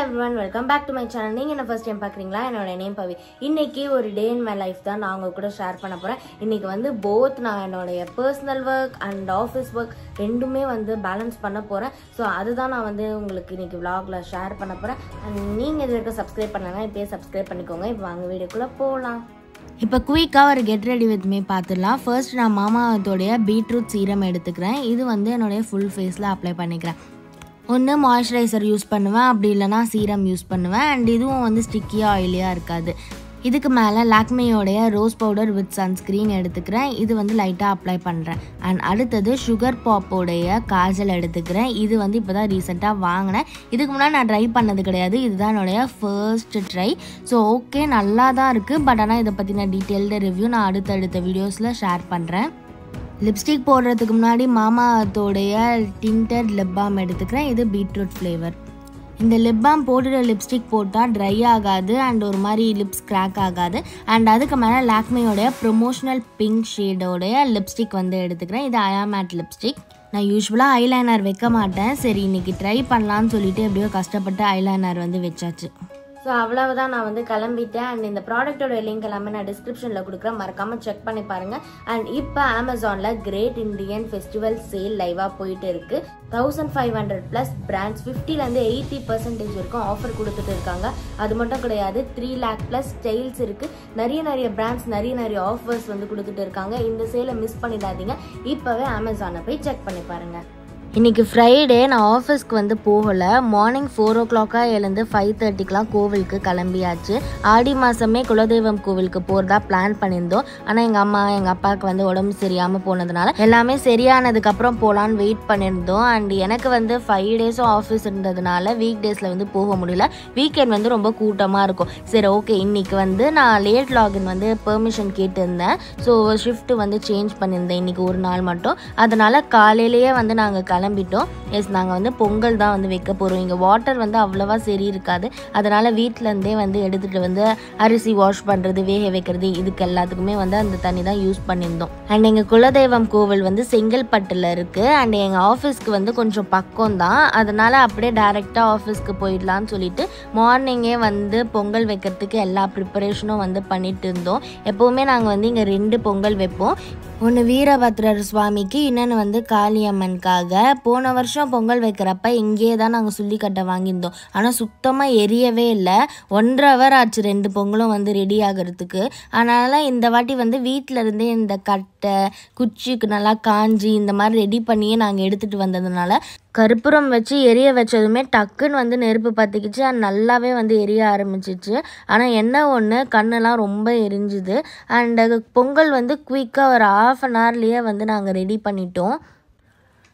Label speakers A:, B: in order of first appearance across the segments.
A: everyone, welcome back to my channel. நீங்க என்ன first time பார்க்கறீங்களா? என்னோட நேம் பவி. இன்னைக்கு ஒரு டே இன் மை லைஃப் தான் நான் உங்க கூட ஷேர் பண்ண போறேன். இன்னைக்கு வந்து both நான் என்னோட personal work and office work ரெண்டுமே வந்து பேலன்ஸ் பண்ண போறேன். சோ அதுதான் நான் வந்து உங்களுக்கு இன்னைக்கு vlogல ஷேர் பண்ண போறேன். and நீங்க இதுக்கு subscribe பண்ணலனா இப்பவே subscribe பண்ணிக்கோங்க. இப்போ வாங்க வீடியோக்குள்ள போலாம். இப்போ குயிக்காக ஒரு கெட் ரெடி வித் மீ பார்த்துடலாம். ஃபர்ஸ்ட் நான் மாமாத்தோடைய பீட்ரூட் சீரம் எடுத்துக்கிறேன். இது வந்து என்னுடைய ஃபுல் ஃபேஸில் அப்ளை பண்ணிக்கிறேன். ஒன்று மாய்ஸ்சரைசர் யூஸ் பண்ணுவேன், அப்படி இல்லைனா சீரம் யூஸ் பண்ணுவேன். அண்ட் இதுவும் வந்து ஸ்டிக்கியாக ஆயிலியாக இருக்காது. இதுக்கு மேலே லாக்மேயோடைய ரோஸ் பவுடர் வித் சன்ஸ்க்ரீன் எடுத்துக்கிறேன். இது வந்து லைட்டாக அப்ளை பண்ணுறேன். அண்ட் அடுத்தது சுகர் பாப்போடைய காஜல் எடுத்துக்கிறேன். இது வந்து இப்போ தான் ரீசெண்டாக வாங்கினேன். இதுக்கு முன்னாடி நான் ட்ரை பண்ணது கிடையாது. இதுதான் என்னுடைய ஃபர்ஸ்ட் ட்ரை. ஸோ ஓகே, நல்லா தான் இருக்குது. பட் ஆனால் இதை பற்றின டீட்டெயில்டு ரிவ்யூ நான் அடுத்தடுத்த வீடியோஸில் ஷேர் பண்ணுறேன். லிப்ஸ்டிக் போடுறதுக்கு முன்னாடி மாமாத்தோடைய டிண்டட் லிப் பாம் எடுத்துக்கிறேன். இது பீட்ரூட் ஃப்ளேவர். இந்த லிப் பாம் போட்டுற லிப்ஸ்டிக் போட்டால் ட்ரை ஆகாது அண்ட் ஒரு மாதிரி லிப்ஸ் கிராக் ஆகாது. அண்ட் அதுக்கு மேலே லாக்மேயோடைய ப்ரொமோஷனல் பிங்க் ஷேடோடைய லிப்ஸ்டிக் வந்து எடுத்துக்கிறேன். இது ஐமேட் லிப்ஸ்டிக். நான் யூஸ்வலாக ஐலைனர் வைக்க மாட்டேன். சரி, இன்னைக்கு ட்ரை பண்ணலான்னு சொல்லிட்டு எப்படியோ கஷ்டப்பட்டு ஐலைனர் வந்து வச்சாச்சு. ஸோ அவ்வளவுதான், நான் வந்து கிளம்பிட்டேன். அண்ட் இந்த ப்ராடக்டோட லிங்க் எல்லாமே நான் டிஸ்கிரிப்ஷனில் கொடுக்குறேன், மறக்காமல் செக் பண்ணி பாருங்கள். அண்ட் இப்போ அமேசானில் கிரேட் இண்டியன் ஃபெஸ்டிவல் சேல் லைவாக போயிட்டு இருக்கு. 1500+ பிராண்ட்ஸ் 50லேருந்து 80% வரைக்கும் ஆஃபர் கொடுத்துட்டு இருக்காங்க. அது மட்டும் கிடையாது, 3 lakh+ ஸ்டைல்ஸ் இருக்குது. நிறைய பிராண்ட்ஸ் நிறைய ஆஃபர்ஸ் வந்து கொடுத்துட்டு இருக்காங்க. இந்த சேலை மிஸ் பண்ணிடாதீங்க. இப்போவே அமேசானை போய் செக் பண்ணி பாருங்கள். இன்றைக்கி ஃப்ரைடே, நான் ஆஃபீஸ்க்கு வந்து போகலை. மார்னிங் 4 o'clock எழுந்து 5:30 கோவிலுக்கு கிளம்பியாச்சு. ஆடி மாதமே குலதெய்வம் கோவிலுக்கு போகிறதா பிளான் பண்ணியிருந்தோம். ஆனால் எங்கள் அம்மா எங்கள் அப்பாவுக்கு வந்து உடம்பு சரியாமல் போனதுனால எல்லாமே சரியானதுக்கப்புறம் போகலான்னு வெயிட் பண்ணியிருந்தோம். அண்ட் எனக்கு வந்து 5 days ஆஃபீஸ் இருந்ததுனால வீக் டேஸில் வந்து போக முடியல. வீக்கெண்ட் வந்து ரொம்ப கூட்டமாக இருக்கும். சரி ஓகே, இன்றைக்கி வந்து நான் லேட் லாகின் வந்து பெர்மிஷன் கேட்டிருந்தேன். ஸோ ஷிஃப்ட்டு வந்து சேஞ்ச் பண்ணியிருந்தேன் இன்றைக்கி ஒரு நாள் மட்டும். அதனால் காலையிலேயே வந்து நாங்கள் கிளம்பிட்டோம். எஸ், நாங்கள் வந்து பொங்கல் தான் வந்து வைக்க போகிறோம். இங்கே வாட்டர் வந்து அவ்வளோவா சரி இருக்காது. அதனால் வீட்டிலேருந்தே வந்து எடுத்துகிட்டு வந்து அரிசி வாஷ் பண்ணுறது, வேக வைக்கிறது, இதுக்கு எல்லாத்துக்குமே வந்து அந்த தண்ணி தான் யூஸ் பண்ணியிருந்தோம். அண்ட் எங்கள் குலதெய்வம் கோவில் வந்து செங்கல்பட்டில் இருக்குது. அண்ட் எங்கள் ஆஃபீஸ்க்கு வந்து கொஞ்சம் பக்கம் தான். அதனால் அப்படியே டைரெக்டாக ஆஃபீஸ்க்கு போயிடலான்னு சொல்லிட்டு மார்னிங்கே வந்து பொங்கல் வைக்கிறதுக்கு எல்லா ப்ரிப்பரேஷனும் வந்து பண்ணிட்டு இருந்தோம். எப்போவுமே நாங்கள் வந்து இங்கே 2 பொங்கல் வைப்போம். ஒன்று வீரபத்ரர் சுவாமிக்கு, இன்னொன்று வந்து காளியம்மனுக்காக. போன வருஷம் பொங்கல் வைக்கிறப்ப இங்கேயே தான் நாங்கள் சுள்ளிக்கட்டை வாங்கியிருந்தோம். ஆனால் சுத்தமாக எரியவே இல்லை. 1.5 hour ஆச்சு 2 பொங்கலும் வந்து ரெடி ஆகிறதுக்கு. அதனால் இந்த வாட்டி வந்து வீட்டில் இருந்தே இந்த கட்டை குச்சிக்கு நல்லா காஞ்சி இந்த மாதிரி ரெடி பண்ணியே நாங்கள் எடுத்துகிட்டு வந்ததுனால கற்பூரம் வச்சு எரிய வச்சதுமே டக்குன்னு வந்து நெருப்பு பற்றிக்கிச்சு. அது நல்லாவே வந்து எரிய ஆரம்பிச்சிச்சு. ஆனால் என்ன ஒன்று, கண்ணெல்லாம் ரொம்ப எரிஞ்சுது. அண்ட் பொங்கல் வந்து குயிக்காக ஒரு 1/2 hourலேயே வந்து நாங்கள் ரெடி பண்ணிட்டோம்.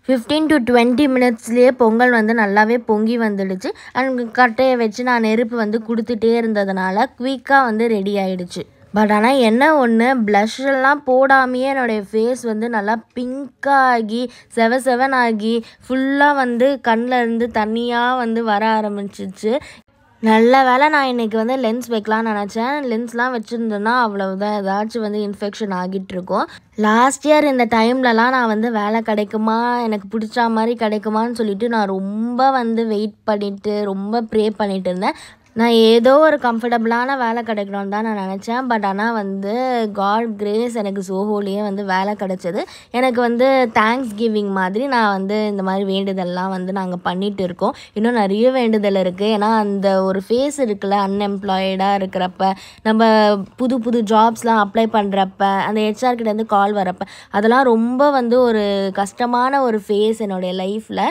A: 15 to 20 minutesலேயே பொங்கல் வந்து நல்லாவே பொங்கி வந்துடுச்சு. அண்ட் கட்டையை வச்சு நான் நெருப்பு வந்து கொடுத்துட்டே இருந்ததுனால குயிக்காக வந்து ரெடி ஆகிடுச்சு. பட் ஆனால் என்ன ஒன்று, ப்ளஷ்ஷெல்லாம் போடாமையே என்னுடைய ஃபேஸ் வந்து நல்லா பிங்காகி செவனாகி ஃபுல்லாக வந்து கண்ணில் இருந்து தண்ணியாக வந்து வர ஆரம்பிச்சிச்சு. நல்ல வேலை நான் இன்றைக்கி வந்து லென்ஸ் வைக்கலான்னு நினச்சேன். லென்ஸ்லாம் வச்சுருந்தேன்னா அவ்வளவுதான், ஏதாச்சும் வந்து இன்ஃபெக்ஷன் ஆகிட்டு இருக்கும். லாஸ்ட் இயர் இந்த டைம்லலாம் நான் வந்து வேலை கிடைக்குமா, எனக்கு பிடிச்ச மாதிரி கிடைக்குமான்னு சொல்லிட்டு நான் ரொம்ப வந்து வெயிட் பண்ணிவிட்டு ரொம்ப ப்ரே பண்ணிகிட்டு இருந்தேன். நான் ஏதோ ஒரு கம்ஃபர்டபுளான வேலை கிடைக்கணும்னு தான் நான் நினச்சேன். பட் ஆனால் வந்து காட் கிரேஸ் எனக்கு சோஹோலேயே வந்து வேலை கிடைச்சது. எனக்கு வந்து தேங்க்ஸ் கிவிங் மாதிரி நான் வந்து இந்த மாதிரி வேண்டுதல்லாம் வந்து நாங்கள் பண்ணிகிட்டு இருக்கோம். இன்னும் நிறைய வேண்டுதல் இருக்குது. ஏன்னா அந்த ஒரு ஃபேஸ் இருக்குல்ல, அன்எம்ப்ளாய்டாக இருக்கிறப்ப, நம்ம புது ஜாப்ஸ்லாம் அப்ளை பண்ணுறப்ப, அந்த ஹெச்ஆர்கிட்டேருந்து கால் வரப்போ, அதெல்லாம் ரொம்ப வந்து ஒரு கஷ்டமான ஒரு ஃபேஸ் என்னுடைய லைஃப்பில்.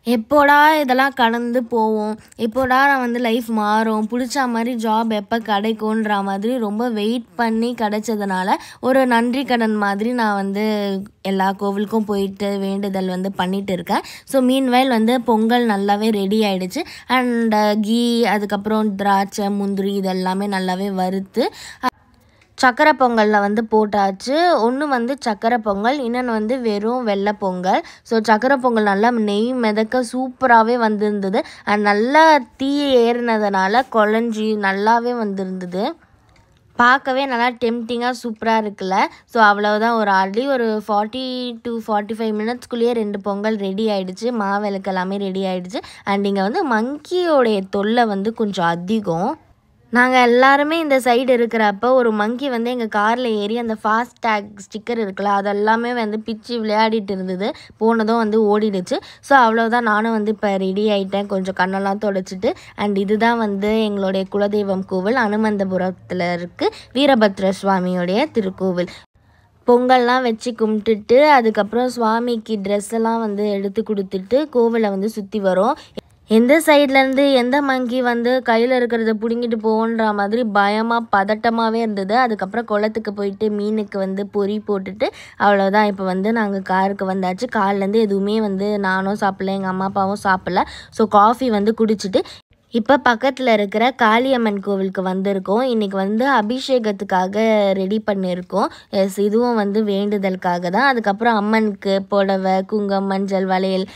A: எப்போடா இதெல்லாம் கடந்து போவோம், எப்போடா நான் வந்து லைஃப் மாறும், பிடிச்ச மாதிரி ஜாப் எப்போ கிடைக்கும்ன்ற மாதிரி ரொம்ப வெயிட் பண்ணி கிடைச்சதுனால ஒரு நன்றி கடன் மாதிரி நான் வந்து எல்லா கோவிலுக்கும் போயிட்டு வேண்டுதல் வந்து பண்ணிகிட்டு இருக்கேன். ஸோ மீன்வைல் வந்து பொங்கல் நல்லாவே ரெடி ஆகிடுச்சு. அண்ட் கீ, அதுக்கப்புறம் திராட்சை, முந்திரி இதெல்லாமே நல்லாவே வறுத்து சக்கரை பொங்கலில் வந்து போட்டாச்சு. ஒன்று வந்து சக்கரை பொங்கல், இன்னொன்று வந்து வெறும் வெள்ளை பொங்கல். ஸோ சக்கரை பொங்கல் நல்லா நெய் மிதக்க சூப்பராகவே வந்துருந்தது. நல்லா தீ ஏறினதுனால குழஞ்சி நல்லாவே வந்துருந்தது. பார்க்கவே நல்லா டெம்டிங்காக சூப்பராக இருக்குல்ல. ஸோ அவ்வளவுதான், ஒரு ஆல்ரெடி ஒரு 40 to 45 மினிட்ஸ்க்குள்ளேயே 2 பொங்கல் ரெடி ஆகிடுச்சு. மாவிளக்கு எல்லாமே ரெடி ஆகிடுச்சு. அண்ட் இங்கே வந்து மங்கியோடைய தொல்லை வந்து கொஞ்சம் அதிகம். நாங்கள் எல்லாருமே இந்த சைடு இருக்கிறப்ப ஒரு மங்கி வந்து எங்கள் காரில் ஏறி அந்த ஃபாஸ்டேக் ஸ்டிக்கர் இருக்குல்ல அதெல்லாமே வந்து பிச்சு விளையாடிட்டு இருந்தது. போனதும் வந்து ஓடிடுச்சு. ஸோ அவ்வளோதான், நானும் வந்து இப்போ ரெடி ஆகிட்டேன், கொஞ்சம் கண்ணெல்லாம் தொடச்சிட்டு. அண்ட் இதுதான் வந்து எங்களுடைய குலதெய்வம் கோவில், அனுமந்தபுரத்தில் இருக்குது, வீரபத்ர சுவாமியோடைய திருக்கோவில். பொங்கல்லாம் வச்சு கும்பிட்டுட்டு அதுக்கப்புறம் சுவாமிக்கு ட்ரெஸ் எல்லாம் வந்து எடுத்து கொடுத்துட்டு கோவிலை வந்து சுற்றி வரோம். எந்த சைட்லேருந்து எந்த மங்கி வந்து கையில் இருக்கிறத பிடுங்கிட்டு போன்ற மாதிரி பயமாக பதட்டமாகவே இருந்தது. அதுக்கப்புறம் குளத்துக்கு போயிட்டு மீனுக்கு வந்து பொறி போட்டுட்டு அவ்வளோதான். இப்போ வந்து நாங்கள் காருக்கு வந்தாச்சு. காலிலேருந்து எதுவுமே வந்து நானும் சாப்பிடல, எங்கள் அம்மா அப்பாவும் சாப்பிடல. ஸோ காஃபி வந்து குடிச்சிட்டு இப்போ பக்கத்தில் இருக்கிற காளியம்மன் கோவிலுக்கு வந்திருக்கோம். இன்றைக்கி வந்து அபிஷேகத்துக்காக ரெடி பண்ணியிருக்கோம். இதுவும் வந்து வேண்டுதலுக்காக தான். அதுக்கப்புறம் அம்மனுக்கு புடவை, குங்குமம், மஞ்சள், வளையல்,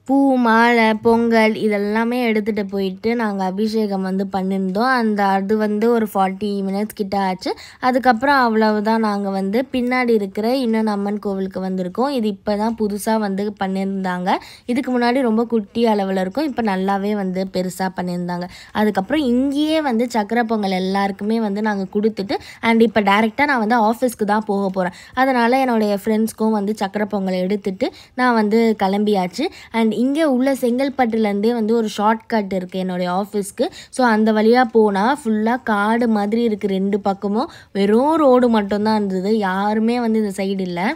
A: பூ, மாலை, பொங்கல் இதெல்லாமே எடுத்துகிட்டு போயிட்டு நாங்கள் அபிஷேகம் வந்து பண்ணியிருந்தோம். அது வந்து ஒரு 40 மினிட்ஸ் கிட்ட ஆச்சு. அதுக்கப்புறம் அவ்வளவுதான், நாங்கள் வந்து பின்னாடி இருக்கிற இன்னொன்று அம்மன் கோவிலுக்கு வந்திருக்கோம். இது இப்போ தான் புதுசாக வந்து பண்ணியிருந்தாங்க. இதுக்கு முன்னாடி ரொம்ப குட்டி அளவில் இருக்கும், இப்போ நல்லாவே வந்து பெருசாக பண்ணியிருந்தாங்க. அதுக்கப்புறம் இங்கேயே வந்து சக்கரை பொங்கல் எல்லாருக்குமே வந்து நாங்கள் கொடுத்துட்டு அண்ட் இப்போ டேரெக்டாக நான் வந்து ஆஃபீஸ்க்கு தான் போக போகிறேன். அதனால் என்னுடைய ஃப்ரெண்ட்ஸ்க்கும் வந்து சக்கரை பொங்கல் எடுத்துகிட்டு நான் வந்து கிளம்பியாச்சு. அண்ட் இங்கே உள்ள செங்கல்பட்டுலேருந்தே வந்து ஒரு ஷார்ட்கட் இருக்குது என்னுடைய ஆஃபீஸ்க்கு. ஸோ அந்த வழியாக போனால் ஃபுல்லாக காடு மாதிரி இருக்குது. 2 பக்கமும் வெறும் ரோடு மட்டும்தான் இருந்தது, யாருமே வந்து இந்த சைடு இல்லை.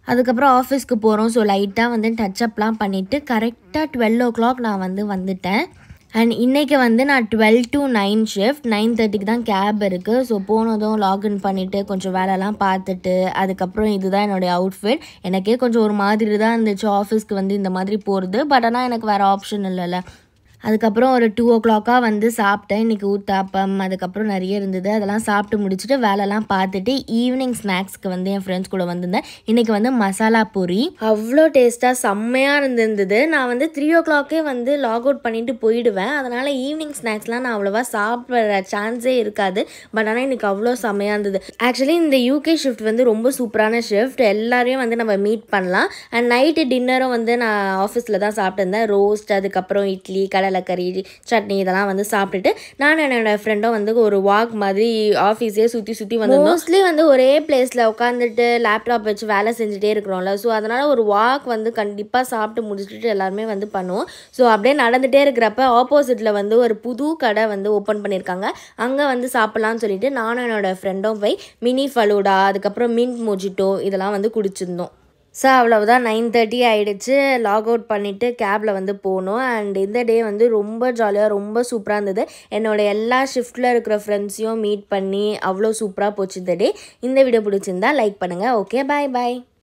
A: அதுக்கப்புறம் ஆஃபீஸ்க்கு போகிறோம். ஸோ லைட்டாக வந்து டச்சப்லாம் பண்ணிவிட்டு கரெக்டாக 12 o'clock நான் வந்து வந்துட்டேன். அண்ட் இன்றைக்கி வந்து நான் 12 to 9 ஷிஃப்ட், 9:30க்கு தான் கேப் இருக்குது. ஸோ போனதும் லாகின் பண்ணிவிட்டு கொஞ்சம் வேலைலாம் பார்த்துட்டு அதுக்கப்புறம் இதுதான் என்னுடைய அவுட்ஃபிட். எனக்கே கொஞ்சம் ஒரு மாதிரி தான் இருந்துச்சு ஆஃபீஸ்க்கு வந்து இந்த மாதிரி போகிறது. பட் ஆனால் எனக்கு வேறு ஆப்ஷன் இல்லைல்ல. அதுக்கப்புறம் ஒரு 2 o'clock வந்து சாப்பிட்டேன். இன்றைக்கி ஊத்தாப்பம் அதுக்கப்புறம் நிறைய இருந்தது. அதெல்லாம் சாப்பிட்டு முடிச்சுட்டு வேலைலாம் பார்த்துட்டு ஈவினிங் ஸ்நாக்ஸ்க்கு வந்து என் ஃப்ரெண்ட்ஸ் கூட வந்திருந்தேன். இன்றைக்கி வந்து மசாலா பொரி அவ்வளோ டேஸ்ட்டாக செம்மையாக இருந்திருந்தது. நான் வந்து 3 o'clock வந்து லாக் அவுட் பண்ணிவிட்டு போயிடுவேன். அதனால் ஈவினிங் ஸ்நாக்ஸ்லாம் நான் அவ்வளோவா சாப்பிட்ற சான்ஸே இருக்காது. பட் ஆனால் இன்றைக்கி அவ்வளோ செம்மையாக இருந்தது. ஆக்சுவலி இந்த யூகே ஷிஃப்ட் வந்து ரொம்ப சூப்பரான ஷிஃப்ட், எல்லாரையும் வந்து நம்ம மீட் பண்ணலாம். அண்ட் நைட்டு டின்னரும் வந்து நான் ஆஃபீஸில் தான் சாப்பிட்டுருந்தேன். ரோஸ்ட் அதுக்கப்புறம் இட்லி, கடலைக்கறி, சட்னி இதெல்லாம் வந்து சாப்பிட்டுட்டு நான் என்னோட ஃப்ரெண்டும் வந்து ஒரு வாக் மாதிரி ஆஃபீஸே சுற்றி வந்தோம். மோஸ்ட்லி வந்து ஒரே பிளேஸில் உட்காந்துட்டு லேப்டாப் வச்சு வேலை செஞ்சுட்டே இருக்கிறோம்ல. ஸோ அதனால் ஒரு வாக் வந்து கண்டிப்பாக சாப்பிட்டு முடிச்சுட்டு எல்லாருமே வந்து பண்ணுவோம். ஸோ அப்படியே நடந்துகிட்டே இருக்கிறப்ப ஆப்போசிட்டில் வந்து ஒரு புது கடை வந்து ஓப்பன் பண்ணியிருக்காங்க. அங்கே வந்து சாப்பிட்லான்னு சொல்லிட்டு நானும் என்னோட ஃப்ரெண்டும் போய் மினி ஃபலூடா அதுக்கப்புறம் மின்ட் மொஜிட்டோ இதெல்லாம் வந்து குடிச்சிருந்தோம். ஸோ அவ்வளவுதான், 9:30 ஆகிடுச்சு. லாக் அவுட் பண்ணிவிட்டு கேபில் வந்து போனோம். அண்ட் இந்த டே வந்து ரொம்ப ஜாலியாக ரொம்ப சூப்பராக இருந்தது. என்னோடய எல்லா ஷிஃப்ட்டில் இருக்கிற ஃப்ரெண்ட்ஸையும் மீட் பண்ணி அவ்வளோ சூப்பராக போச்சு இந்த டே. இந்த வீடியோ பிடிச்சிருந்தா லைக் பண்ணுங்கள். ஓகே, பாய் பாய்.